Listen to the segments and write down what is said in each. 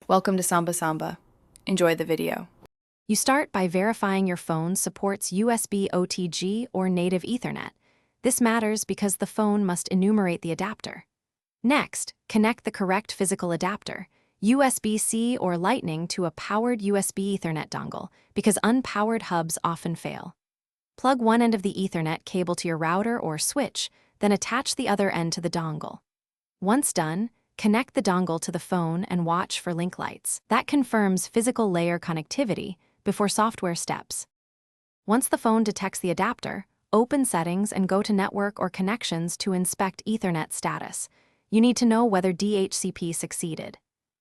Welcome to Samba Samba. Enjoy the video. You start by verifying your phone supports USB OTG or native Ethernet. This matters because the phone must enumerate the adapter. Next, connect the correct physical adapter, USB-C or Lightning, to a powered USB Ethernet dongle, because unpowered hubs often fail. Plug one end of the Ethernet cable to your router or switch, then attach the other end to the dongle. Once done, connect the dongle to the phone and watch for link lights. That confirms physical layer connectivity before software steps. Once the phone detects the adapter, open Settings and go to Network or Connections to inspect Ethernet status. You need to know whether DHCP succeeded.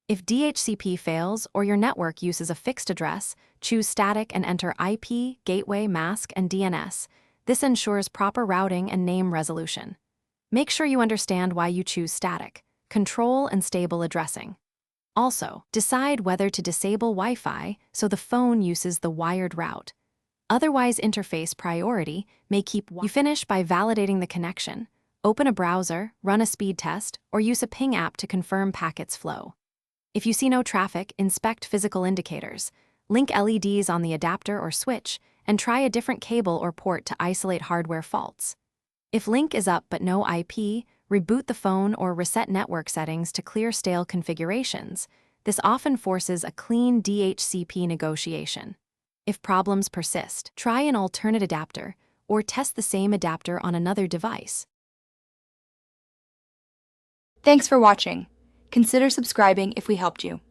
If DHCP fails or your network uses a fixed address, choose Static and enter IP, Gateway, Mask, and DNS. This ensures proper routing and name resolution. Make sure you understand why you choose static, control, and stable addressing. Also, decide whether to disable Wi-Fi so the phone uses the wired route. Otherwise, interface priority may keep. You finish by validating the connection. Open a browser, run a speed test, or use a ping app to confirm packets flow. If you see no traffic, inspect physical indicators. Link LEDs on the adapter or switch, and try a different cable or port to isolate hardware faults. If link is up but no IP, reboot the phone or reset network settings to clear stale configurations. This often forces a clean DHCP negotiation. If problems persist, try an alternate adapter or test the same adapter on another device. Thanks for watching. Consider subscribing if we helped you.